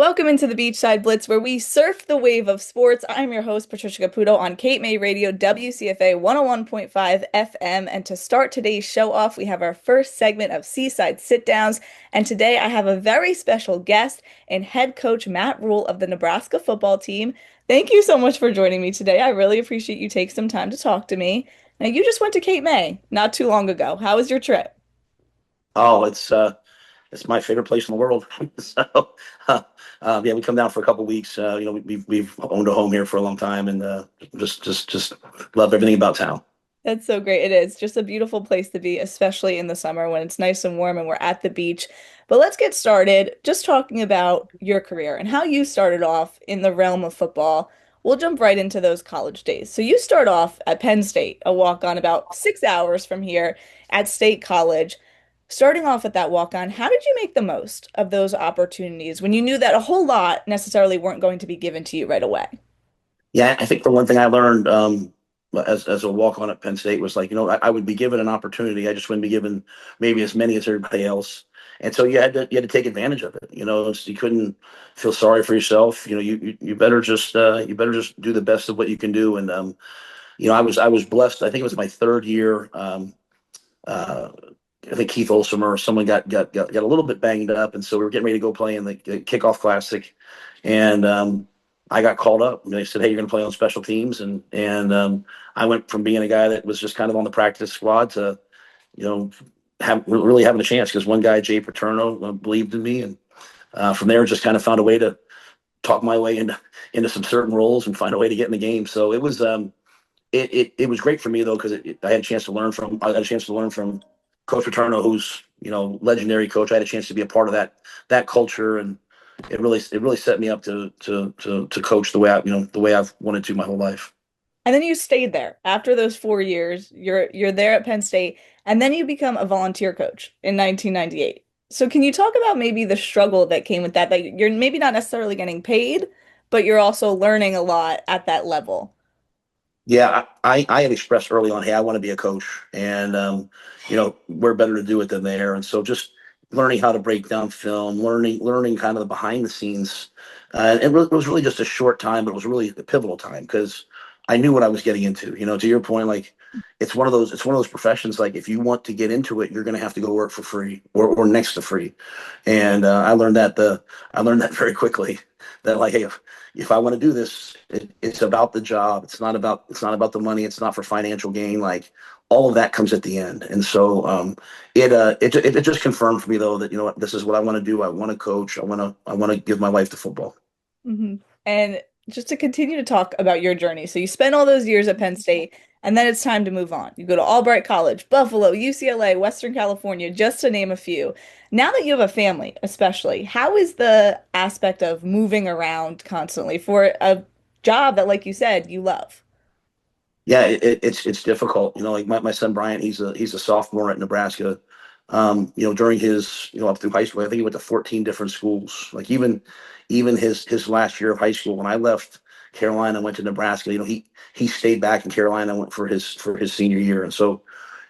Welcome into the Beachside Blitz, where we surf the wave of sports. I'm your host, Patricia Caputo, on Cape May Radio, WCFA 101.5 FM. And to start today's show off, we have our first segment of Seaside Sit Downs. And today I have a very special guest and head coach Matt Rhule of the Nebraska football team. Thank you so much for joining me today. I really appreciate you taking some time to talk to me. Now, you just went to Cape May not too long ago. How was your trip? Oh, it's my favorite place in the world. So, yeah, we come down for a couple weeks. We've owned a home here for a long time, and just love everything about town. That's so great. It is just a beautiful place to be, especially in the summer when it's nice and warm and we're at the beach. But let's get started just talking about your career and how you started off in the realm of football. We'll jump right into those college days. So you start off at Penn State, a walk-on about 6 hours from here at State College. Starting off at that walk-on, how did you make the most of those opportunities when you knew that a whole lot necessarily weren't going to be given to you right away? Yeah, I think the one thing I learned as a walk on at Penn State was like, I would be given an opportunity. I just wouldn't be given maybe as many as everybody else. And so you had to take advantage of it. You couldn't feel sorry for yourself. You better just do the best of what you can do. And I was blessed. I think it was my third year. Uh, I think Keith Olson or someone got a little bit banged up, and so we were getting ready to go play in the kickoff classic, and I got called up. And they said, "Hey, you're going to play on special teams," and I went from being a guy that was just kind of on the practice squad to, really having a chance because one guy, Jay Paterno, believed in me, and from there just kind of found a way to talk my way into some certain roles and find a way to get in the game. So it was it was great for me though because I had a chance to learn from Coach Paterno, who's legendary coach. I had a chance to be a part of that culture, and it really set me up to coach the way I've wanted to my whole life. And then you stayed there after those 4 years. You're there at Penn State, and then you become a volunteer coach in 1998. So can you talk about maybe the struggle that came with that? That you're maybe not necessarily getting paid, but you're also learning a lot at that level. Yeah, I had expressed early on, hey, I want to be a coach, and we're better to do it than there. And so just learning how to break down film, learning kind of the behind the scenes. It was really just a short time, but it was really a pivotal time because I knew what I was getting into. To your point, like it's one of those professions. Like if you want to get into it, you're going to have to go work for free or next to free. And I learned that very quickly. That like, hey, if I want to do this, it's about the job. It's not about the money. It's not for financial gain. Like all of that comes at the end. And so it just confirmed for me though that what, this is what I want to do. I want to coach. I want to give my life to football. hmm And just to continue to talk about your journey. So you spent all those years at Penn State, and then it's time to move on. You go to Albright College, Buffalo, UCLA, Western California, just to name a few. Now that you have a family, especially, how is the aspect of moving around constantly for a job that, like you said, you love? Yeah, it's difficult. Like my son Bryant, he's a sophomore at Nebraska. During his up through high school, I think he went to 14 different schools. Like even his last year of high school, when I left Carolina and went to Nebraska, he stayed back in Carolina and went for his senior year. And so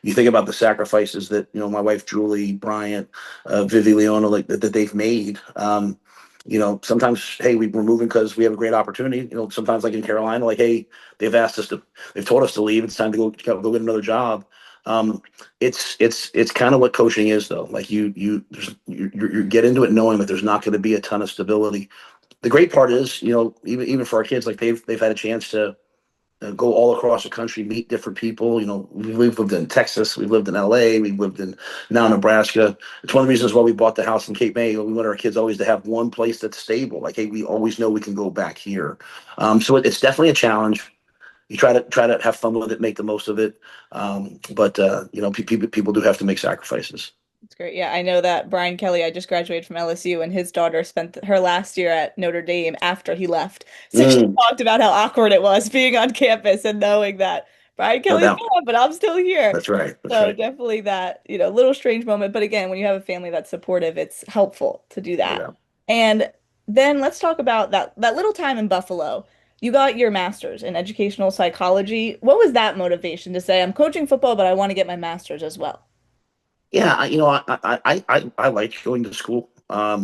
you think about the sacrifices that my wife Julie, Bryant, Vivi Leona, like that they've made. Sometimes, hey, we're moving because we have a great opportunity. Sometimes like in Carolina, like, hey, they've told us to leave. It's time to go get another job. It's kind of what coaching is though. Like you get into it knowing that there's not going to be a ton of stability. The great part is, even for our kids, like they've had a chance to go all across the country, meet different people. We've lived in Texas, we've lived in LA, we've lived in now Nebraska. It's one of the reasons why we bought the house in Cape May. We want our kids always to have one place that's stable. Like, hey, we always know we can go back here. So it's definitely a challenge. You try to have fun with it, make the most of it. But people do have to make sacrifices. It's great. Yeah, I know that Brian Kelly, I just graduated from LSU, and his daughter spent her last year at Notre Dame after he left. So she Mm, talked about how awkward it was being on campus and knowing that Brian no Kelly's doubt. gone, but I'm still here. That's right. That's So right. definitely that, little strange moment. But again, when you have a family that's supportive, it's helpful to do No that. doubt. And then let's talk about that little time in Buffalo. You got your master's in educational psychology. What was that motivation to say, I'm coaching football, but I want to get my master's as well? Yeah, I liked going to school. I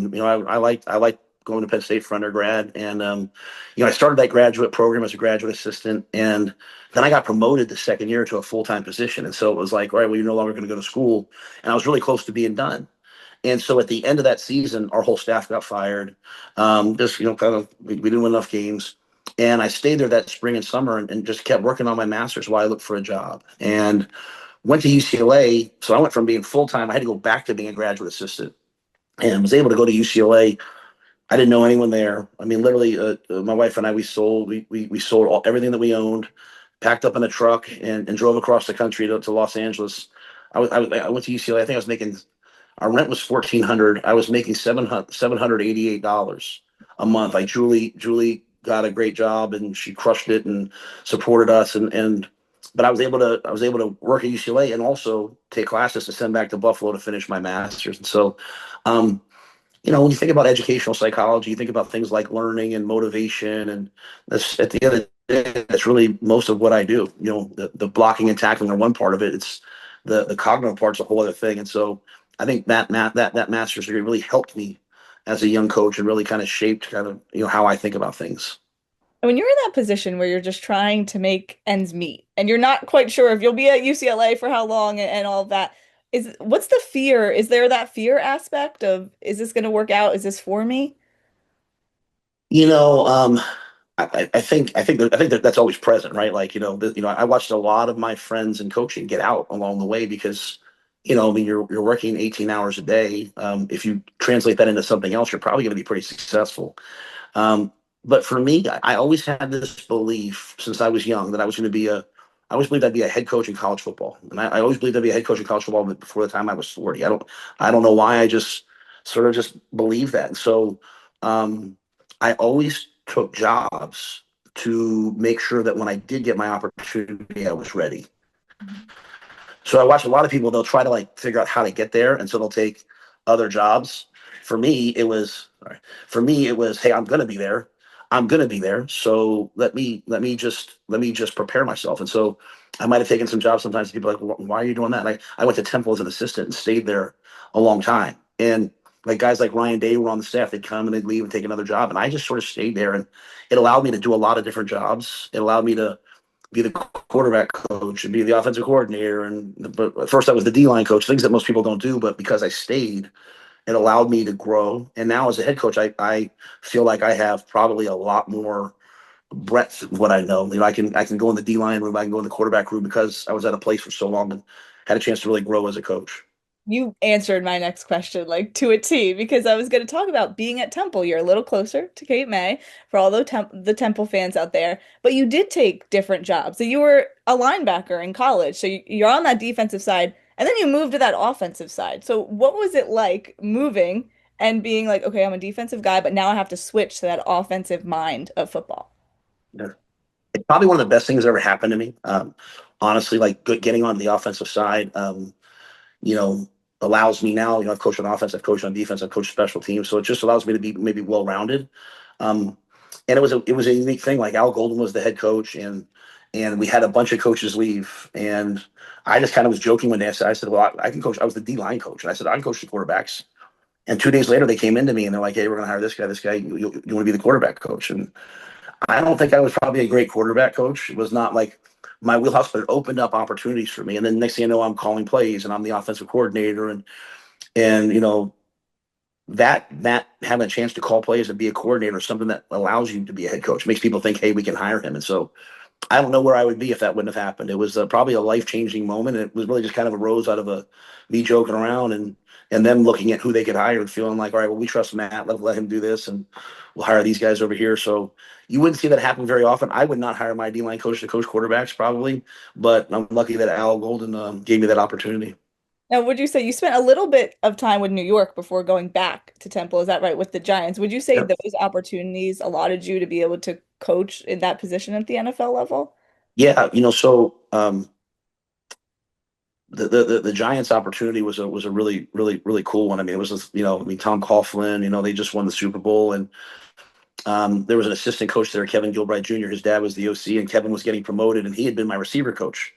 liked going to Penn State for undergrad. And, I started that graduate program as a graduate assistant. And then I got promoted the second year to a full-time position. And so it was like, all right, well, you're no longer going to go to school. And I was really close to being done. And so at the end of that season, our whole staff got fired. Just, kind of, we didn't win enough games. And I stayed there that spring and summer and just kept working on my master's while I looked for a job. And went to UCLA. So I went from being full-time, I had to go back to being a graduate assistant and was able to go to UCLA. I didn't know anyone there. I mean, literally, my wife and I, we sold everything that we owned, packed up in a truck and drove across the country to Los Angeles. I went to UCLA. I think I was making, our rent was 1,400. I was making $788 a month. Julie got a great job and she crushed it and supported us. But I was able to work at UCLA and also take classes to send back to Buffalo to finish my master's. And so, um, when you think about educational psychology, you think about things like learning and motivation, and that's at the end of the day, that's really most of what I do. The blocking and tackling are one part of it. It's the cognitive part's a whole other thing. And so I think that master's degree really helped me as a young coach and really kind of shaped kind of how I think about things. When you're in that position where you're just trying to make ends meet and you're not quite sure if you'll be at UCLA for how long and all of that, what's the fear? Is there that fear aspect of, is this going to work out? Is this for me? You know, um, I think that's always present, right? Like, I watched a lot of my friends in coaching get out along the way because, I mean, you're working 18 hours a day. If you translate that into something else, you're probably going to be pretty successful. Um, but for me, I always had this belief since I was young that I always believed I'd be a head coach in college football, and I always believed I'd be a head coach in college football before the time I was 40. I don't know why. I just sort of just believed that. And so, um, I always took jobs to make sure that when I did get my opportunity, I was ready. So I watch a lot of people, they'll try to like figure out how to get there. And so they'll take other jobs. For me, it was, sorry, for me, it was, hey, I'm going to be there. I'm going to be there. So let me just prepare myself. And so I might've taken some jobs. Sometimes people are like, well, why are you doing that? I went to Temple as an assistant and stayed there a long time. And like guys like Ryan Day were on the staff, they'd come and they'd leave and take another job. And I just sort of stayed there and it allowed me to do a lot of different jobs. It allowed me to be the quarterback coach and be the offensive coordinator. But at first I was the D line coach, things that most people don't do. But because I stayed, it allowed me to grow. And now as a head coach, I feel like I have probably a lot more breadth of what I know. I can go in the D line room, I can go in the quarterback room because I was at a place for so long and had a chance to really grow as a coach. You answered my next question like to a T because I was going to talk about being at Temple. You're a little closer to Cape May for all the Temple fans out there, but you did take different jobs. So you were a linebacker in college. So you're on that defensive side, and then you moved to that offensive side. So what was it like moving and being like, okay, I'm a defensive guy, but now I have to switch to that offensive mind of football? Yeah. It's probably one of the best things that ever happened to me. Honestly, like getting on the offensive side. You know, allows me now, I've coached on offense, I've coached on defense, I've coached special teams. So it just allows me to be maybe well-rounded. Um, and it was a unique thing. Like Al Golden was the head coach and we had a bunch of coaches leave. And I just kind of was joking one day. I said, well, I can coach. I was the D line coach. And I said, I can coach the quarterbacks. And 2 days later, they came into me and they're like, hey, we're going to hire this guy, this guy. You want to be the quarterback coach? And I don't think I was probably a great quarterback coach. It was not like my wheelhouse, but it opened up opportunities for me. And then next thing you know, I'm calling plays and I'm the offensive coordinator. And that having a chance to call plays and be a coordinator is something that allows you to be a head coach. It makes people think, hey, we can hire him. And so I don't know where I would be if that wouldn't have happened. It was probably a life changing moment. It was really just kind of arose out of me joking around and them looking at who they could hire and feeling like, all right, well, we trust Matt. Let him do this, and we'll hire these guys over here. So you wouldn't see that happen very often. I would not hire my D line coach to coach quarterbacks probably, but I'm lucky that Al Golden gave me that opportunity. Now, would you say you spent a little bit of time with New York before going back to Temple? Is that right, with the Giants? Would you say Yep. those opportunities allotted you to be able to coach in that position at the NFL level? Yeah, so the Giants opportunity was a really really really cool one. I mean, it was just, I mean Tom Coughlin, they just won the Super Bowl, and there was an assistant coach there, Kevin Gilbride Jr. His dad was the OC, and Kevin was getting promoted, and he had been my receiver coach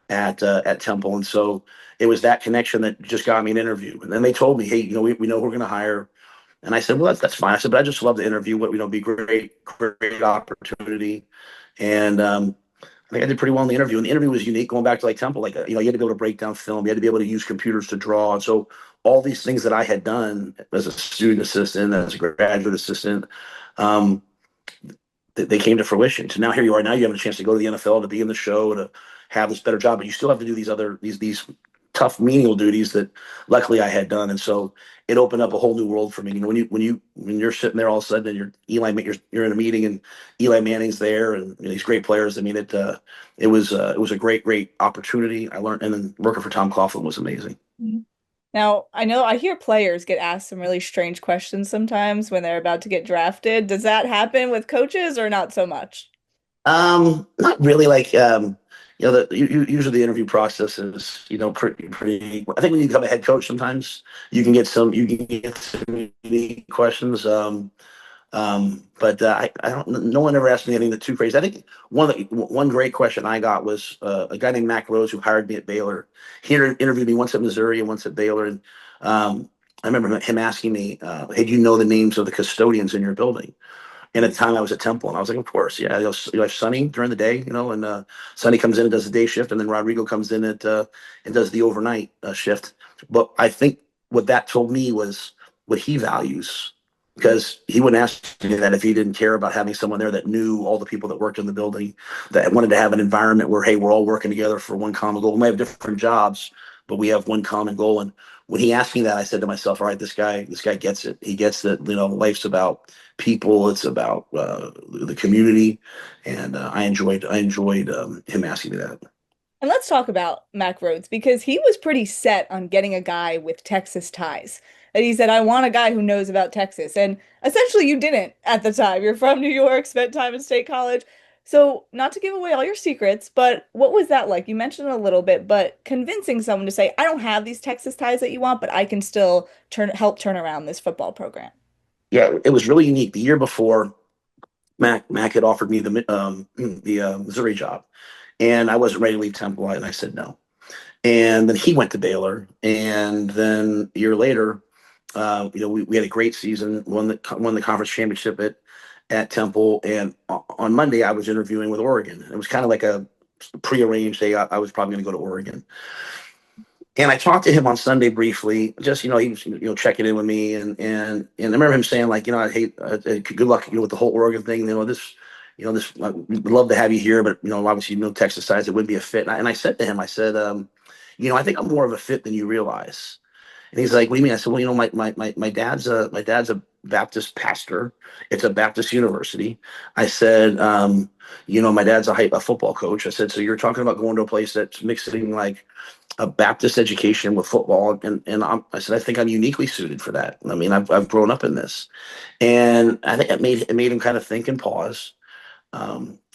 at Temple, and so it was that connection that just got me an interview. And then they told me, hey, we know who we're going to hire. And I said, well, that's fine. I said, but I just love the interview. What, be great opportunity. And I think I did pretty well in the interview. And the interview was unique going back to like Temple. Like, you had to be able to break down film. You had to be able to use computers to draw. And so all these things that I had done as a student assistant, as a graduate assistant, um, they came to fruition. So now here you are. Now you have a chance to go to the NFL, to be in the show, to have this better job, but you still have to do these tough menial duties that luckily I had done. And so it opened up a whole new world for me. When you're sitting there all of a sudden and you're in a meeting and Eli Manning's there and these great players. I mean, it was a great opportunity. I learned, and then working for Tom Coughlin was amazing. Mhm. Now, I know I hear players get asked some really strange questions sometimes when they're about to get drafted. Does that happen with coaches or not so much? Not really. Like, usually the interview process is, pretty. I think when you become a head coach, sometimes you can get some unique questions. But I don't. No one ever asked me anything that's too crazy. I think one great question I got was a guy named Mac Rose who hired me at Baylor. He interviewed me once at Missouri and once at Baylor, and I remember him asking me, "Hey, do you know the names of the custodians in your building?" And at the time I was at Temple, and I was like, of course, yeah. You have Sonny during the day, and Sonny comes in and does the day shift, and then Rodrigo comes in and does the overnight shift. But I think what that told me was what he values, because he wouldn't ask me that if he didn't care about having someone there that knew all the people that worked in the building, that wanted to have an environment where, hey, we're all working together for one common goal. We might have different jobs, but we have one common goal. And when he asked me that, I said to myself, all right, this guy gets it. He gets that, life's about people. It's about the community, and I enjoyed him asking me that. And let's talk about Mac Rhodes because he was pretty set on getting a guy with Texas ties. And he said, I want a guy who knows about Texas. And essentially, you didn't at the time. You're from New York, spent time in State College. So, not to give away all your secrets, but what was that like? You mentioned it a little bit, but convincing someone to say, I don't have these Texas ties that you want, but I can still help turn around this football program. Yeah, it was really unique. The year before, Mac had offered me the Missouri job, and I wasn't ready to leave Temple, and I said no. And then he went to Baylor, and then a year later, we had a great season, won the conference championship at Temple, and on Monday I was interviewing with Oregon. It was kind of like a prearranged day. I was probably going to go to Oregon, and I talked to him on Sunday briefly. Just he was checking in with me, and I remember him saying like I hate good luck with the whole Oregon thing. This we'd love to have you here, but obviously Texas size it would be a fit. And I said to him, I said, I think I'm more of a fit than you realize. And he's like, "What do you mean?" I said, "Well, my dad's a Baptist pastor. It's a Baptist university." I said, my dad's a football coach. I said, "So you're talking about going to a place that's mixing like a Baptist education with football?" And I said, "I think I'm uniquely suited for that. I mean, I've grown up in this." And I think it made him kind of think and pause.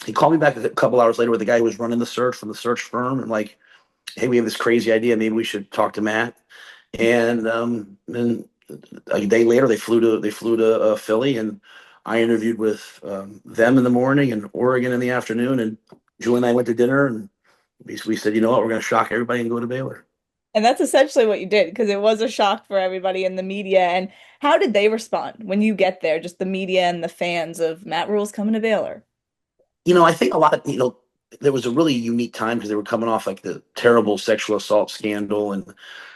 He called me back a couple hours later with the guy who was running the search from the search firm, and like, "Hey, we have this crazy idea. Maybe we should talk to Matt." And then a day later, they flew to Philly, and I interviewed with them in the morning and Oregon in the afternoon. And Julie and I went to dinner, and we said, you know what, we're going to shock everybody and go to Baylor. And that's essentially what you did because it was a shock for everybody in the media. And how did they respond when you get there? Just the media and the fans of Matt Rule's coming to Baylor. I think a lot of there was a really unique time because they were coming off like the terrible sexual assault scandal, and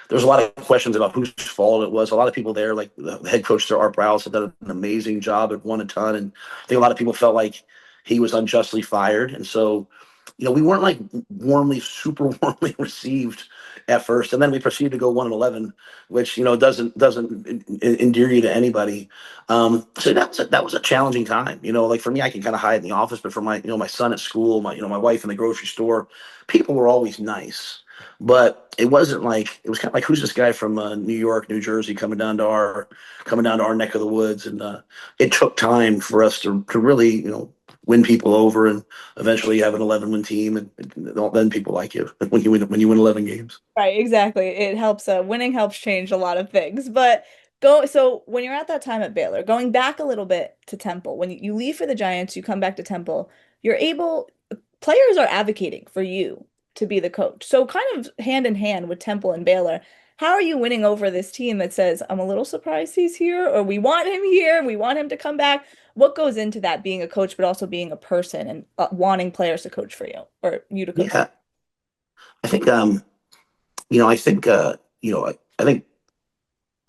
there was a lot of questions about whose fault it was. A lot of people there, like the head coach there, Art Browse, had done an amazing job and won a ton, and I think a lot of people felt like he was unjustly fired, and so we weren't like super warmly received at first, and then we proceeded to go 1-11, which doesn't endear you to anybody. So that was a challenging time. Like for me, I can kind of hide in the office, but for my son at school, my wife in the grocery store, people were always nice. But it wasn't like it was kind of like who's this guy from New York, New Jersey coming down to our neck of the woods, and it took time for us to really win people over, and eventually you have an 11-win team, and then people like you when you win 11 games. Right, exactly. It helps, winning helps change a lot of things. But so when you're at that time at Baylor, going back a little bit to Temple, when you leave for the Giants, you come back to Temple, players are advocating for you to be the coach. So kind of hand in hand with Temple and Baylor. How are you winning over this team that says, I'm a little surprised he's here, or we want him here, and we want him to come back? What goes into that being a coach, but also being a person and wanting players to coach for you or you to coach? Yeah, I think I think I think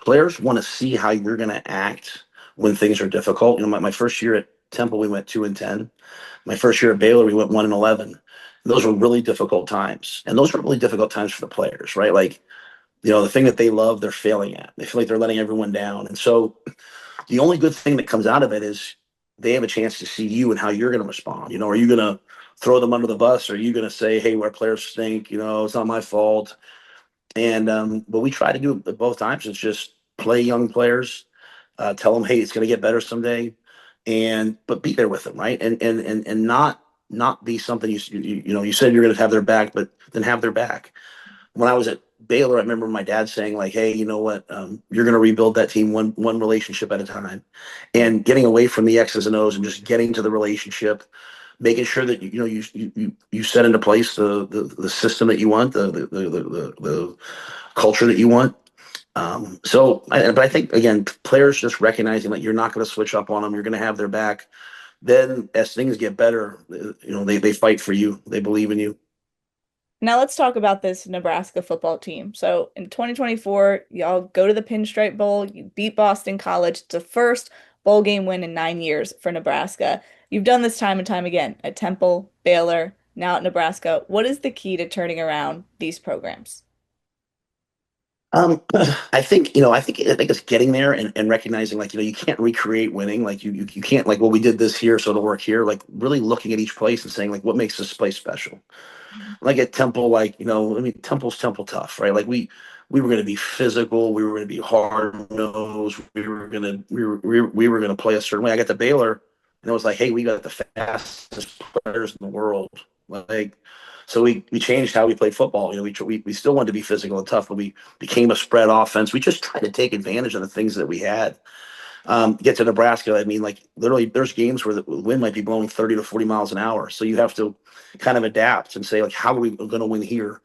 players want to see how you're going to act when things are difficult. My first year at Temple, we went 2-10. My first year at Baylor, we went 1-11. Those were really difficult times, and those were really difficult times for the players, right? Like, the thing that they love, they're failing at. They feel like they're letting everyone down, and so the only good thing that comes out of it is they have a chance to see you and how you're going to respond. Are you going to throw them under the bus? Or are you going to say, "Hey, our players stink. It's not my fault." And what we try to do at both times is just play young players, tell them, "Hey, it's going to get better someday," and but be there with them, right? And not be something you said you're going to have their back, but then have their back. When I was at Baylor, I remember my dad saying, like, "Hey, you know what? You're going to rebuild that team one relationship at a time, and getting away from the X's and O's and just getting to the relationship, making sure that you set into place the system that you want, the culture that you want." But I think again, players just recognizing that you're not going to switch up on them, you're going to have their back. Then as things get better, they fight for you, they believe in you. Now let's talk about this Nebraska football team. So in 2024, y'all go to the Pinstripe Bowl. You beat Boston College. It's the first bowl game win in 9 years for Nebraska. You've done this time and time again at Temple, Baylor, now at Nebraska. What is the key to turning around these programs? Um, I think it's getting there and recognizing, like, you can't recreate winning. Like you can't, like, well, we did this here, so it'll work here. Like, really looking at each place and saying, like, what makes this place special? Like at Temple, like, I mean, Temple's Temple tough, right? Like we were going to be physical, we were going to be hard nosed, we were going to play a certain way. I got to Baylor, and it was like, hey, we got the fastest players in the world, like. So we changed how we played football. We still wanted to be physical and tough, but we became a spread offense. We just tried to take advantage of the things that we had. Get to Nebraska, I mean, like, literally, there's games where the wind might be blowing 30 to 40 miles an hour. So you have to kind of adapt and say, like, how are we going to win here?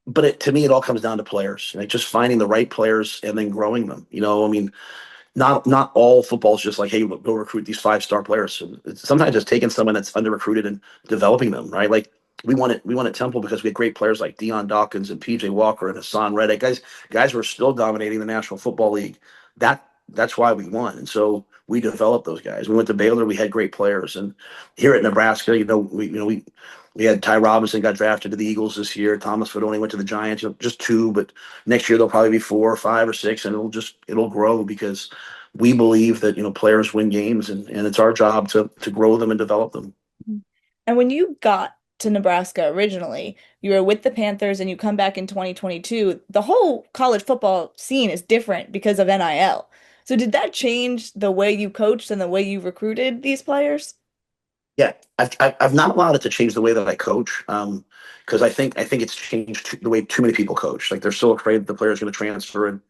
But to me, it all comes down to players, like just finding the right players and then growing them. I mean, not all football is just like, hey, look, go recruit these 5-star players. Sometimes it's taking someone that's under recruited and developing them, right? Like we won at Temple because we had great players like Deion Dawkins and PJ Walker and Hassan Reddick. Guys were still dominating the National Football League. That's why we won. And so we developed those guys. We went to Baylor, we had great players. And here at Nebraska, we had Ty Robinson got drafted to the Eagles this year. Thomas Fidone went to the Giants, just two, but next year they'll probably be 4 or 5 or 6, and it'll grow because we believe that players win games, and it's our job to grow them and develop them. And when you got to Nebraska originally, you were with the Panthers and you come back in 2022, the whole college football scene is different because of NIL. So did that change the way you coached and the way you recruited these players? Yeah, I've not allowed it to change the way that I coach, because I think it's changed the way too many people coach. Like, they're so afraid that the player's going to transfer, and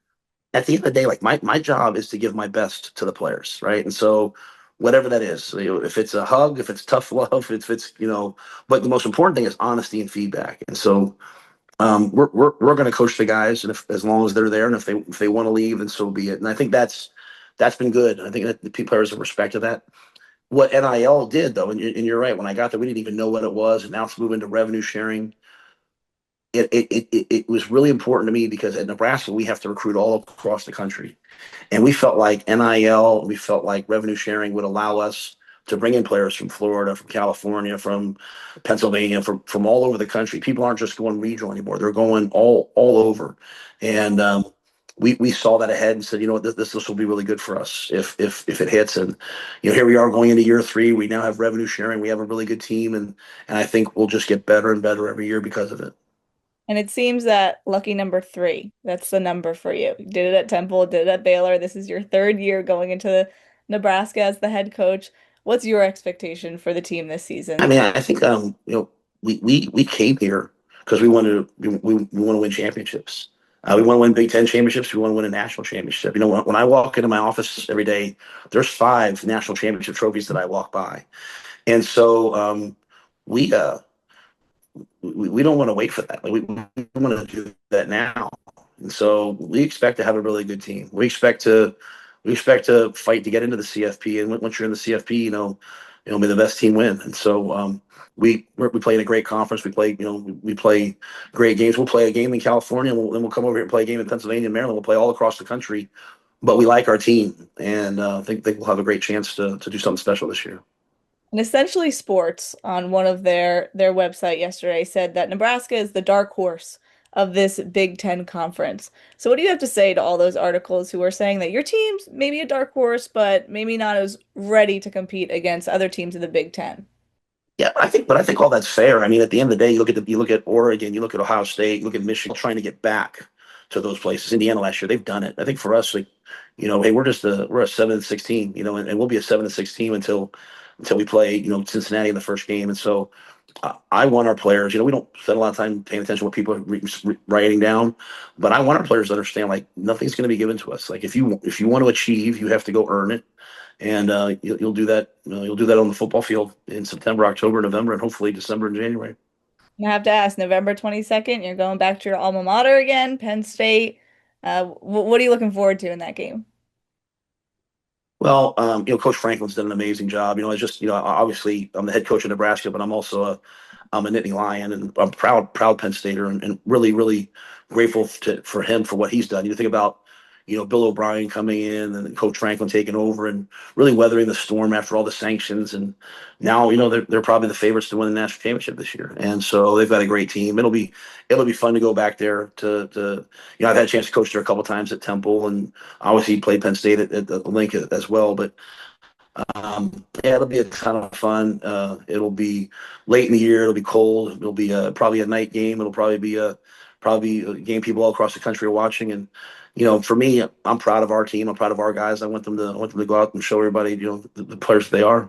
at the end of the day, like, my job is to give my best to the players, right? And so whatever that is, if it's a hug, if it's tough love, if it's but the most important thing is honesty and feedback. And so we're going to coach the guys, and as long as they're there, and if they want to leave, then so be it. And I think that's been good. I think that the players have respected that. What NIL did, though, and you're right, when I got there, we didn't even know what it was, and now it's moving to revenue sharing. It was really important to me because at Nebraska, we have to recruit all across the country. And we felt like NIL, we felt like revenue sharing would allow us to bring in players from Florida, from California, from Pennsylvania, from all over the country. People aren't just going regional anymore; they're going all over. And we saw that ahead and said, you know what, this will be really good for us if it hits. And here we are going into year 3. We now have revenue sharing. We have a really good team, and I think we'll just get better and better every year because of it. And it seems that lucky number 3, that's the number for you. You did it at Temple, did it at Baylor. This is your third year going into Nebraska as the head coach. What's your expectation for the team this I season? mean, I think we came here because we want to win championships. We want to win Big Ten championships. We want to win a national championship. When I walk into my office every day, there's 5 national championship trophies that I walk by, and so we uh we don't want to wait for that. Like, we want to do that now. And so we expect to have a really good team. We expect to fight to get into the CFP. And once you're in the CFP, may the best team win. And so we play in a great conference. We play great games. We'll play a game in California, and then we'll come over here and play a game in Pennsylvania and Maryland. We'll play all across the country. But we like our team, and think we'll have a great chance to do something special this year. And essentially sports on one of their website yesterday said that Nebraska is the dark horse of this Big Ten conference. So what do you have to say to all those articles who are saying that your team's maybe a dark horse, but maybe not as ready to compete against other teams in the Big Ten? Yeah, but I think all that's fair. I mean, at the end of the day, you look at Oregon, you look at Ohio State, you look at Michigan, trying to get back to those places. Indiana last year, they've done it. I think for us, like, hey, we're a 7-16, and we'll be a 7-16 until we play, Cincinnati in the first game. And so I want our players. We don't spend a lot of time paying attention to what people are writing down, but I want our players to understand, like, nothing's going to be given to us. Like, if you want to achieve, you have to go earn it, and you'll do that. You'll do that on the football field in September, October, November, and hopefully December and January. I have to ask, November 22nd, you're going back to your alma mater again, Penn State. What are you looking forward to in that game? Well, Coach Franklin's done an amazing job. I just, obviously I'm the head coach of Nebraska, but I'm a Nittany Lion, and I'm proud Penn Stater, and really, really grateful for him for what he's done. You think about, Bill O'Brien coming in and Coach Franklin taking over and really weathering the storm after all the sanctions, and now they're probably the favorites to win the national championship this year, and so they've got a great team. It'll be fun to go back there to I've had a chance to coach there a couple times at Temple, and obviously played Penn State at the Link as well, but yeah, it'll be a ton of fun. It'll be late in the year. It'll be cold. It'll be probably a night game. It'll probably be a game people all across the country are watching. And for me, I'm proud of our team. I'm proud of our guys. I want them to go out and show everybody, the players that they are.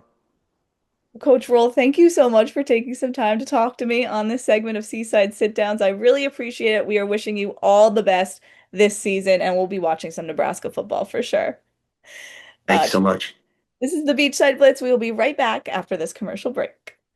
Coach Rhule, thank you so much for taking some time to talk to me on this segment of Seaside Sit Downs. I really appreciate it. We are wishing you all the best this season, and we'll be watching some Nebraska football for sure. Thank Uh, you so much. this is the Beachside Blitz. We will be right back after this commercial break.